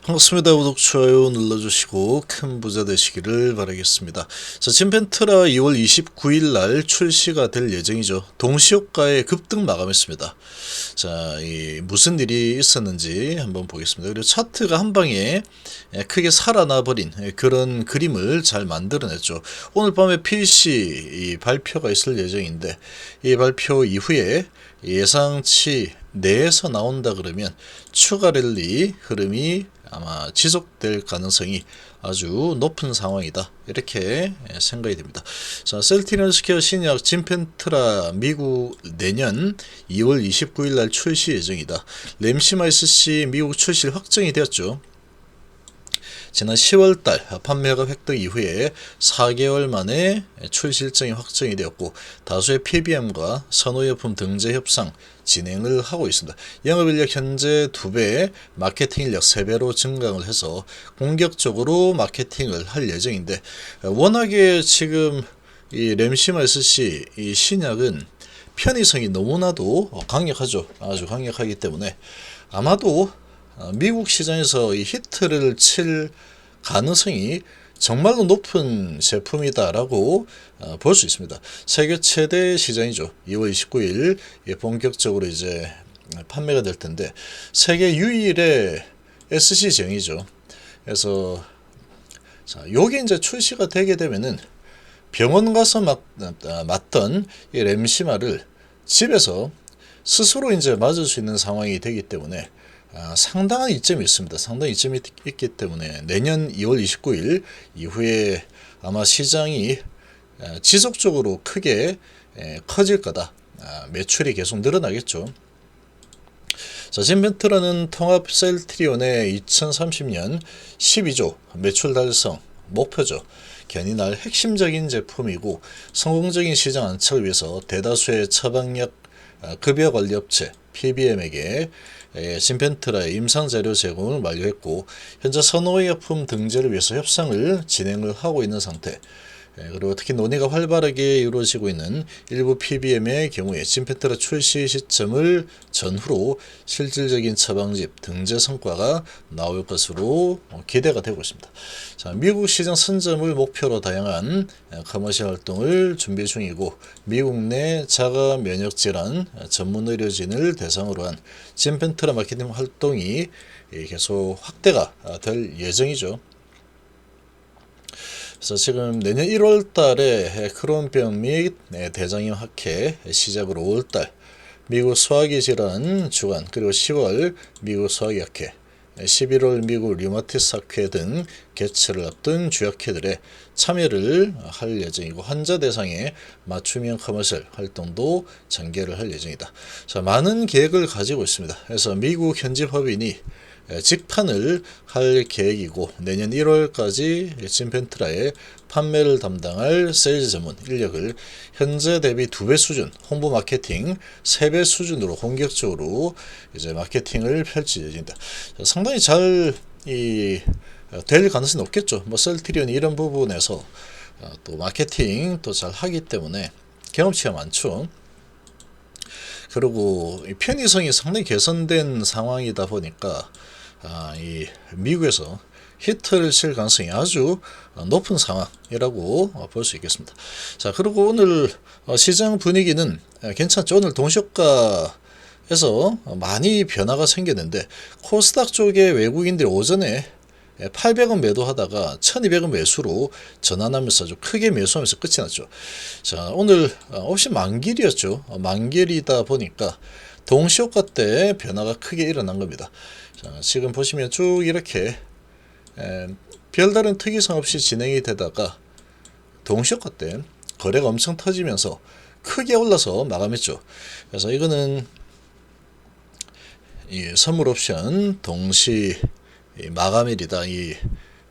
반갑습니다. 구독, 좋아요 눌러주시고 큰 부자 되시기를 바라겠습니다. 자, 진펜트라 2월 29일 날 출시가 될 예정이죠. 동시효과에 급등 마감했습니다. 자, 무슨 일이 있었는지 한번 보겠습니다. 그리고 차트가 한 방에 크게 살아나 버린 그런 그림을 잘 만들어냈죠. 오늘 밤에 PC 발표가 있을 예정인데, 이 발표 이후에 예상치 내에서 나온다 그러면 추가 랠리 흐름이 아마 지속될 가능성이 아주 높은 상황이다, 이렇게 생각이 됩니다. 자, 셀티리온스퀘어 신약 진펜트라 미국 내년 2월 29일 날 출시 예정이다. 램시마이스C 미국 출시 확정이 되었죠. 지난 10월달 판매가 획득 이후에 4개월 만에 출시 일정이 확정이 되었고, 다수의 PBM과 선호제품 등재 협상 진행을 하고 있습니다. 영업인력 현재 2배, 마케팅 인력 3배로 증강을 해서 공격적으로 마케팅을 할 예정인데, 워낙에 지금 이 램시마이스C 이 신약은 편의성이 너무나도 강력하죠. 아주 강력하기 때문에 아마도 미국 시장에서 이 히트를 칠 가능성이 정말로 높은 제품이다라고 볼 수 있습니다. 세계 최대 시장이죠. 2월 29일 본격적으로 이제 판매가 될 텐데, 세계 유일의 SC정이죠. 그래서 자, 요게 이제 출시가 되게 되면은 병원 가서 맞던 이 램시마를 집에서 스스로 이제 맞을 수 있는 상황이 되기 때문에 상당한 이점이 있습니다. 상당한 이점이 있기 때문에 내년 2월 29일 이후에 아마 시장이 지속적으로 크게 커질 거다. 매출이 계속 늘어나겠죠. 자, 진펜트라는 통합 셀트리온의 2030년 12조 매출 달성 목표죠. 견인할 핵심적인 제품이고, 성공적인 시장 안착을 위해서 대다수의 처방약 급여관리업체 PBM에게 진펜트라의 임상자료 제공을 완료했고, 현재 선호의약품 등재를 위해서 협상을 진행을 하고 있는 상태. 그리고 특히 논의가 활발하게 이루어지고 있는 일부 PBM의 경우에 진펜트라 출시 시점을 전후로 실질적인 처방집 등재 성과가 나올 것으로 기대가 되고 있습니다. 자, 미국 시장 선점을 목표로 다양한 커머셜 활동을 준비 중이고, 미국 내 자가 면역 질환 전문 의료진을 대상으로 한 진펜트라 마케팅 활동이 계속 확대가 될 예정이죠. 그래서 지금 내년 1월 달에 크론병 및 대장염 학회 시작으로 5월 달 미국 소화기 질환 주간, 그리고 10월 미국 소화기 학회, 11월 미국 류마티스 학회 등 개최를 앞둔 주학회들의 참여를 할 예정이고, 환자 대상의 맞춤형 커머셜 활동도 전개를 할 예정이다. 자, 많은 계획을 가지고 있습니다. 그래서 미국 현지 법인이 직판을 할 계획이고, 내년 1월까지 진펜트라의 판매를 담당할 세일즈 전문 인력을 현재 대비 2배 수준, 홍보 마케팅 3배 수준으로 본격적으로 이제 마케팅을 펼칠 예정이다. 상당히 잘 될 가능성이 높겠죠. 뭐 셀트리온이 이런 부분에서 또 마케팅 또 잘 하기 때문에 경험치가 많죠. 그리고 편의성이 상당히 개선된 상황이다 보니까 이 미국에서 히트를 칠 가능성이 아주 높은 상황이라고 볼 수 있겠습니다. 자, 그리고 오늘 시장 분위기는 괜찮죠. 오늘 동시효과에서 많이 변화가 생겼는데, 코스닥 쪽에 외국인들이 오전에 800원 매도하다가 1200원 매수로 전환하면서 아주 크게 매수하면서 끝이 났죠. 자, 오늘 옵션 만길이었죠. 만길이다 보니까 동시효과 때 변화가 크게 일어난 겁니다. 자, 지금 보시면 쭉 이렇게 별다른 특이성 없이 진행이 되다가 동시효과 때 거래가 엄청 터지면서 크게 올라서 마감했죠. 그래서 이거는 이 선물 옵션 동시 마감일이다. 이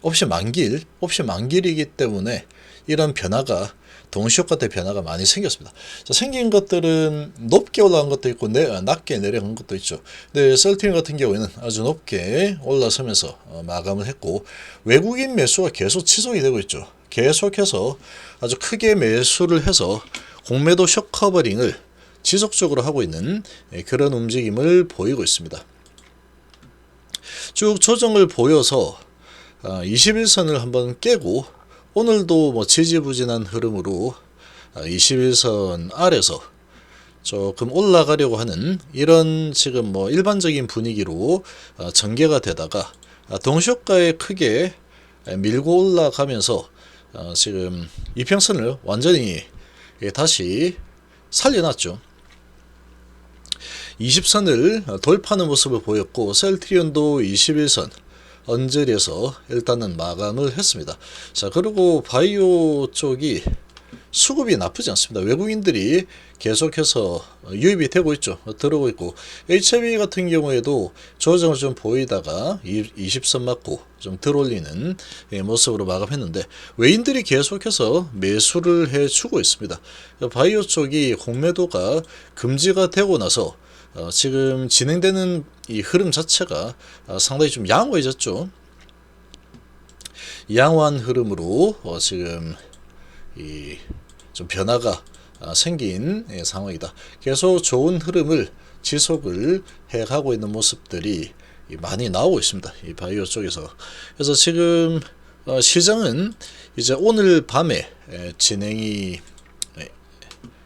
옵션 만길이기 때문에 이런 변화가 동시효과 때 변화가 많이 생겼습니다. 자, 생긴 것들은 높게 올라간 것도 있고 낮게 내려간 것도 있죠. 근데 셀트리온 같은 경우에는 아주 높게 올라서면서 마감을 했고, 외국인 매수가 계속 지속이 되고 있죠. 계속해서 아주 크게 매수를 해서 공매도 숏 커버링을 지속적으로 하고 있는 그런 움직임을 보이고 있습니다. 쭉 조정을 보여서 21선을 한번 깨고 오늘도 뭐 지지부진한 흐름으로 21선 아래서 조금 올라가려고 하는 이런 지금 뭐 일반적인 분위기로 전개가 되다가 동시효과에 크게 밀고 올라가면서 지금 이평선을 완전히 다시 살려놨죠. 20선을 돌파하는 모습을 보였고 셀트리온도 21선 언저리에서 일단은 마감을 했습니다. 자, 그리고 바이오 쪽이 수급이 나쁘지 않습니다. 외국인들이 계속해서 유입이 되고 있죠. 들어오고 있고 HIB 같은 경우에도 조정을 좀 보이다가 20선 맞고 좀 들어올리는 모습으로 마감했는데 외인들이 계속해서 매수를 해주고 있습니다. 바이오 쪽이 공매도가 금지가 되고 나서 지금 진행되는 이 흐름 자체가 상당히 좀 양호해졌죠. 양호한 흐름으로 지금 좀 변화가 생긴 상황이다. 계속 좋은 흐름을 지속을 해가고 있는 모습들이 많이 나오고 있습니다. 이 바이오 쪽에서. 그래서 지금 시장은 이제 오늘 밤에 진행이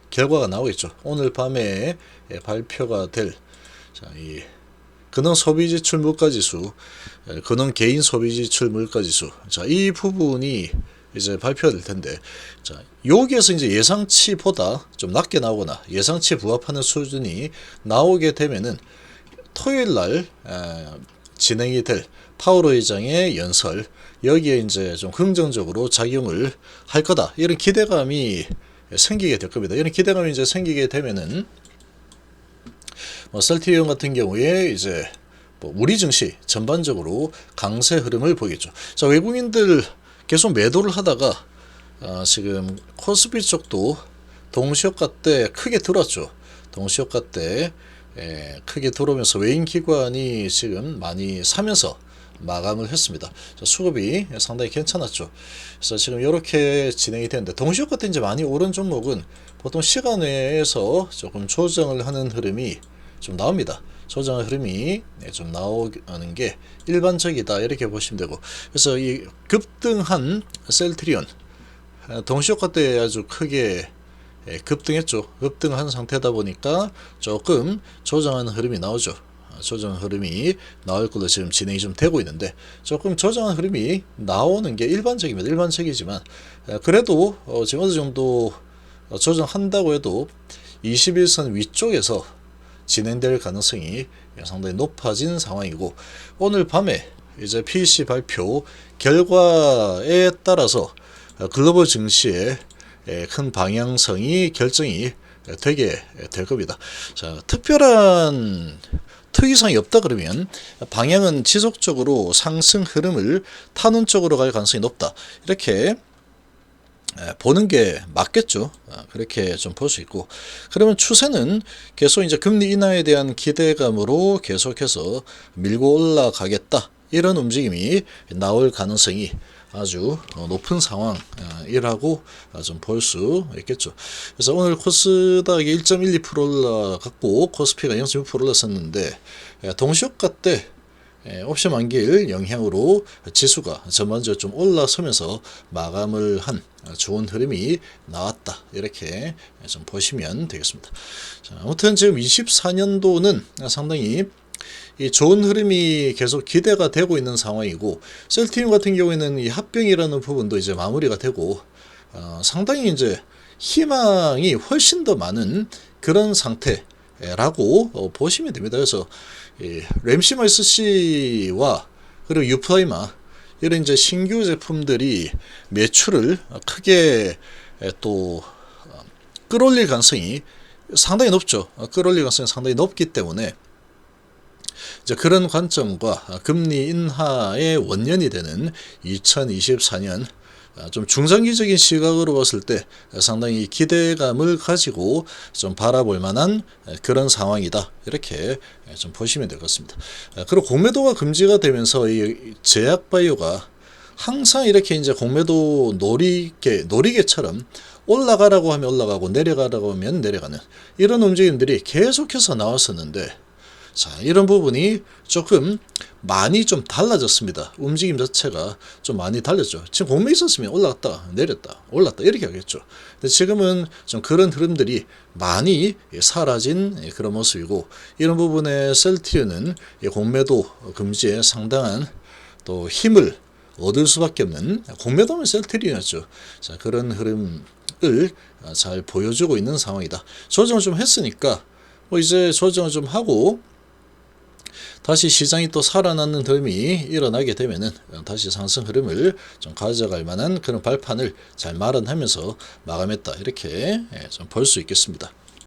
결과가 나오겠죠. 오늘 밤에 발표가 될 이 근원 소비지출 물가지수, 근원 개인 소비지출 물가지수. 자, 이 부분이 이제 발표가 될 텐데, 자, 여기에서 이제 예상치보다 좀 낮게 나오거나 예상치에 부합하는 수준이 나오게 되면은 토요일 날 진행이 될 파월 의장의 연설, 여기에 이제 좀 긍정적으로 작용을 할 거다. 이런 기대감이 생기게 될 겁니다. 이런 기대감이 이제 생기게 되면은 셀트리온 같은 경우에 이제 우리 증시 전반적으로 강세 흐름을 보이겠죠. 자, 외국인들 계속 매도를 하다가 지금 코스피 쪽도 동시효과 때 크게 들어왔죠. 동시효과 때 크게 들어오면서 외인 기관이 지금 많이 사면서 마감을 했습니다. 자, 수급이 상당히 괜찮았죠. 그래서 지금 이렇게 진행이 되는데 동시효과 때 이제 많이 오른 종목은 보통 시간 외에서 조금 조정을 하는 흐름이 좀 나옵니다. 조정의 흐름이 좀 나오는 게 일반적이다 이렇게 보시면 되고, 그래서 이 급등한 셀트리온 동시효과 때 아주 크게 급등했죠. 급등한 상태다 보니까 조금 조정하는 흐름이 나오죠. 조정 흐름이 나올 걸로 지금 진행이 좀 되고 있는데, 조금 조정한 흐름이 나오는 게 일반적입니다. 일반적이지만 그래도 지금 어느 정도 조정한다고 해도 21선 위쪽에서 진행될 가능성이 상당히 높아진 상황이고, 오늘 밤에 이제 PEC 발표 결과에 따라서 글로벌 증시의 큰 방향성이 결정이 되게 될 겁니다. 자, 특별한 특이사항이 없다 그러면 방향은 지속적으로 상승 흐름을 타는 쪽으로 갈 가능성이 높다. 이렇게 보는 게 맞겠죠. 그렇게 좀 볼 수 있고, 그러면 추세는 계속 이제 금리 인하에 대한 기대감으로 계속해서 밀고 올라가겠다. 이런 움직임이 나올 가능성이 아주 높은 상황이라고 좀 볼 수 있겠죠. 그래서 오늘 코스닥이 1.12% 올라갔고 코스피가 0.6% 올랐었는데 동시효과 때 옵션 만기일 영향으로 지수가 전반적으로 좀 올라서면서 마감을 한 좋은 흐름이 나왔다. 이렇게 좀 보시면 되겠습니다. 자, 아무튼 지금 24년도는 상당히 이 좋은 흐름이 계속 기대가 되고 있는 상황이고, 셀트리온 같은 경우에는 이 합병이라는 부분도 이제 마무리가 되고 상당히 이제 희망이 훨씬 더 많은 그런 상태라고 보시면 됩니다. 그래서 램시마 SC와 그리고 유프라이마 이런 이제 신규 제품들이 매출을 크게 또 끌어올릴 가능성이 상당히 높죠. 끌어올릴 가능성이 상당히 높기 때문에 이제 그런 관점과 금리 인하의 원년이 되는 2024년 좀 중장기적인 시각으로 봤을 때 상당히 기대감을 가지고 좀 바라볼 만한 그런 상황이다. 이렇게 좀 보시면 될 것 같습니다. 그리고 공매도가 금지가 되면서 이 제약바이오가 항상 이렇게 이제 공매도 놀이개처럼 올라가라고 하면 올라가고 내려가라고 하면 내려가는 이런 움직임들이 계속해서 나왔었는데, 자, 이런 부분이 조금 많이 좀 달라졌습니다. 움직임 자체가 좀 많이 달렸죠. 지금 공매 있었으면 올라갔다 내렸다 올랐다 이렇게 하겠죠. 근데 지금은 좀 그런 흐름들이 많이 사라진 그런 모습이고, 이런 부분에 셀트리온은 공매도 금지에 상당한 또 힘을 얻을 수밖에 없는, 공매도는 셀트리온이었죠. 자, 그런 흐름을 잘 보여주고 있는 상황이다. 조정을 좀 했으니까 뭐 이제 조정을 좀 하고 다시 시장이 또 살아나는 흐름이 일어나게 되면은 다시 상승 흐름을 좀 가져갈 만한 그런 발판을 잘 마련하면서 마감했다, 이렇게 좀 볼 수 있겠습니다.